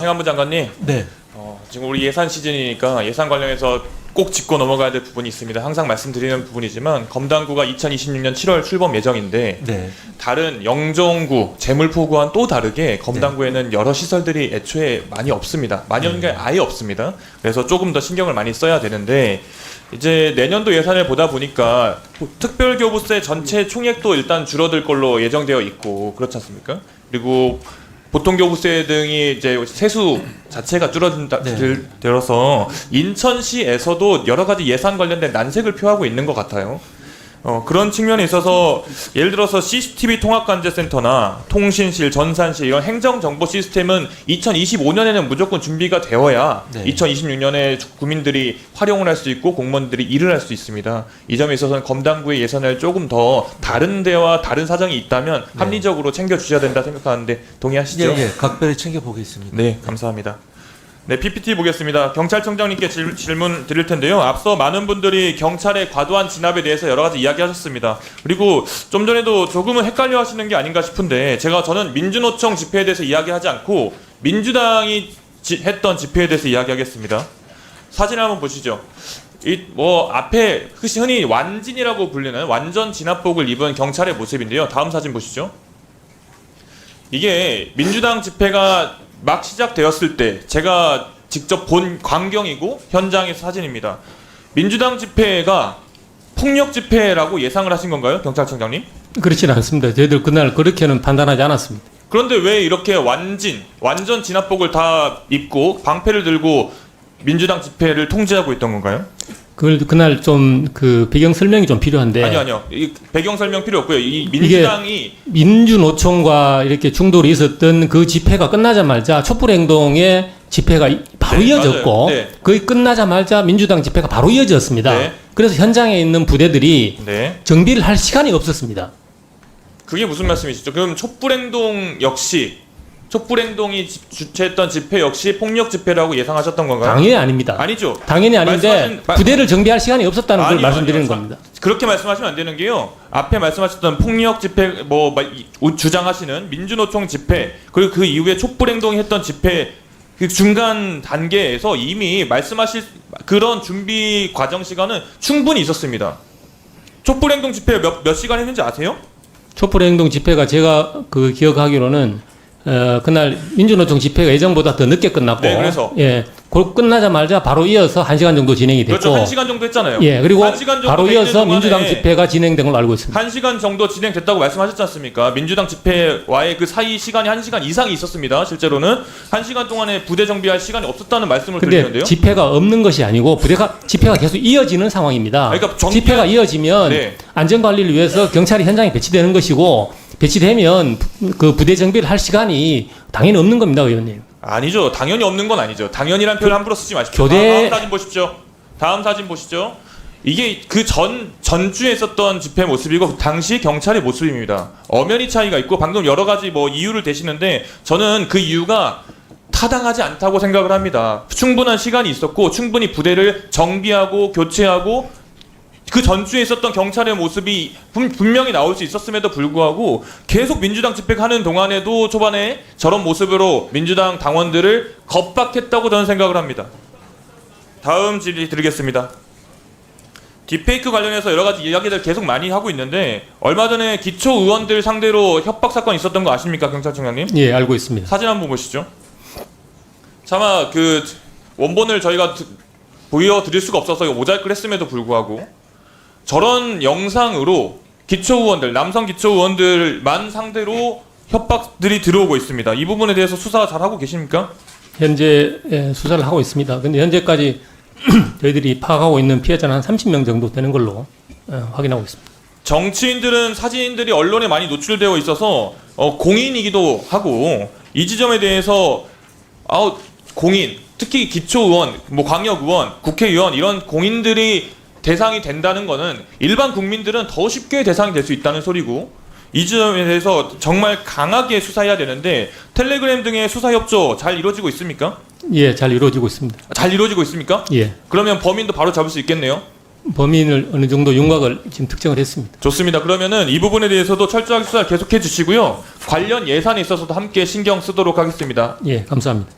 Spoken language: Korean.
행안부 장관님, 네. 지금 우리 예산 시즌이니까 예산 관련해서 꼭 짚고 넘어가야 될 부분이 있습니다. 항상 말씀드리는 부분이지만 검단구가 2026년 7월 출범 예정인데 네. 다른 영종구, 제물포구와는 또 다르게 검단구에는 여러 시설들이 애초에 많이 없습니다. 많이 없는 게 아예 없습니다. 그래서 조금 더 신경을 많이 써야 되는데 이제 내년도 예산을 보다 보니까 특별교부세 전체 총액도 일단 줄어들 걸로 예정되어 있고 그렇지 않습니까? 그리고 보통교부세 등이 이제 세수 자체가 줄어들어서 인천시에서도 여러 가지 예산 관련된 난색을 표하고 있는 것 같아요. 그런 측면에 있어서 예를 들어서 CCTV 통합관제센터나 통신실, 전산실 이런 행정정보 시스템은 2025년에는 무조건 준비가 되어야 2026년에 국민들이 활용을 할 수 있고 공무원들이 일을 할 수 있습니다. 이 점에 있어서는 검단구의 예산을 조금 더 다른 데와 다른 사정이 있다면 합리적으로 챙겨주셔야 된다 생각하는데 동의하시죠? 예, 각별히 챙겨보겠습니다. 네, 감사합니다. 네, PPT 보겠습니다. 경찰청장님께 질문 드릴 텐데요. 앞서 많은 분들이 경찰의 과도한 진압에 대해서 여러 가지 이야기하셨습니다. 그리고 좀 전에도 조금은 헷갈려 하시는 게 아닌가 싶은데 저는 민주노총 집회에 대해서 이야기하지 않고 민주당이 했던 집회에 대해서 이야기하겠습니다. 사진 한번 보시죠. 앞에 흔히 완진이라고 불리는 완전 진압복을 입은 경찰의 모습인데요. 다음 사진 보시죠. 이게 민주당 집회가 막 시작되었을 때 제가 직접 본 광경이고 현장의 사진입니다. 민주당 집회가 폭력 집회라고 예상을 하신 건가요, 경찰청장님? 그렇지는 않습니다. 저희들 그날 그렇게는 판단하지 않았습니다. 그런데 왜 이렇게 완전 진압복을 다 입고 방패를 들고 민주당 집회를 통제하고 있던 건가요? 그날 좀 그 배경 설명이 좀 필요한데. 아니요. 이 배경 설명 필요 없고요. 이 민주당이 민주노총과 이렇게 충돌이 있었던 그 집회가 끝나자마자 촛불행동의 집회가 바로 이어졌고 거의 끝나자마자 민주당 집회가 바로 이어졌습니다. 그래서 현장에 있는 부대들이 정비를 할 시간이 없었습니다. 그게 무슨 말씀이시죠? 그럼 촛불행동이 주최했던 집회 역시 폭력 집회라고 예상하셨던 건가요? 당연히 아닙니다. 아니죠. 당연히 아닌데 부대를 정비할 시간이 없었다는 걸 말씀드리는 겁니다. 그렇게 말씀하시면 안 되는 게요. 앞에 말씀하셨던 폭력 집회 주장하시는 민주노총 집회 그리고 그 이후에 촛불행동이 했던 집회 그 중간 단계에서 이미 말씀하실 그런 준비 과정 시간은 충분히 있었습니다. 촛불행동 집회 몇 시간 했는지 아세요? 촛불행동 집회가 제가 그 기억하기로는 그날 민주노총 집회가 예정보다 더 늦게 끝났고, 그래서 그 끝나자마자 바로 이어서 1시간 정도 진행이 됐고, 그렇죠. 1시간 정도 했잖아요. 그리고 바로 이어서 민주당 집회가 진행된 걸로 알고 있습니다. 1시간 정도 진행됐다고 말씀하셨지 않습니까? 민주당 집회와의 그 사이 시간이 1시간 이상이 있었습니다. 실제로는 1시간 동안에 부대 정비할 시간이 없었다는 말씀을 드리는데요. 근데 집회가 없는 것이 아니고 집회가 계속 이어지는 상황입니다. 그러니까 집회가 이어지면 안전관리를 위해서 경찰이 현장에 배치되는 것이고 배치되면 그 부대 정비를 할 시간이 당연히 없는 겁니다, 의원님. 아니죠. 당연히 없는 건 아니죠. 당연히란 표현 함부로 쓰지 마십시오. 다음 사진 보십시오. 다음 사진 보시죠. 이게 그 전주에 있었던 집회 모습이고 당시 경찰의 모습입니다. 엄연히 차이가 있고 방금 여러 가지 이유를 대시는데 저는 그 이유가 타당하지 않다고 생각을 합니다. 충분한 시간이 있었고 충분히 부대를 정비하고 교체하고 그 전주에 있었던 경찰의 모습이 분명히 나올 수 있었음에도 불구하고 계속 민주당 집회가 하는 동안에도 초반에 저런 모습으로 민주당 당원들을 겁박했다고 저는 생각을 합니다. 다음 질의 드리겠습니다. 딥페이크 관련해서 여러 가지 이야기들 계속 많이 하고 있는데 얼마 전에 기초 의원들 상대로 협박 사건 있었던 거 아십니까, 경찰청장님? 예, 알고 있습니다. 사진 한번 보시죠. 차마 그 원본을 저희가 보여드릴 수가 없어서 모자이크를 했음에도 불구하고 저런 영상으로 기초의원들, 남성 기초의원들만 상대로 협박들이 들어오고 있습니다. 이 부분에 대해서 수사 잘하고 계십니까? 현재 수사를 하고 있습니다. 근데 현재까지 저희들이 파악하고 있는 피해자는 한 30명 정도 되는 걸로 확인하고 있습니다. 정치인들은 사진들이 언론에 많이 노출되어 있어서 공인이기도 하고 이 지점에 대해서 공인, 특히 기초의원, 광역의원, 국회의원 이런 공인들이 대상이 된다는 거는 일반 국민들은 더 쉽게 대상이 될 수 있다는 소리고 이 지점에 대해서 정말 강하게 수사해야 되는데 텔레그램 등의 수사 협조 잘 이루어지고 있습니까? 예, 잘 이루어지고 있습니다. 잘 이루어지고 있습니까? 예. 그러면 범인도 바로 잡을 수 있겠네요? 범인을 어느 정도 윤곽을 지금 특정을 했습니다. 좋습니다. 그러면은 이 부분에 대해서도 철저하게 수사를 계속해 주시고요. 관련 예산에 있어서도 함께 신경 쓰도록 하겠습니다. 예, 감사합니다.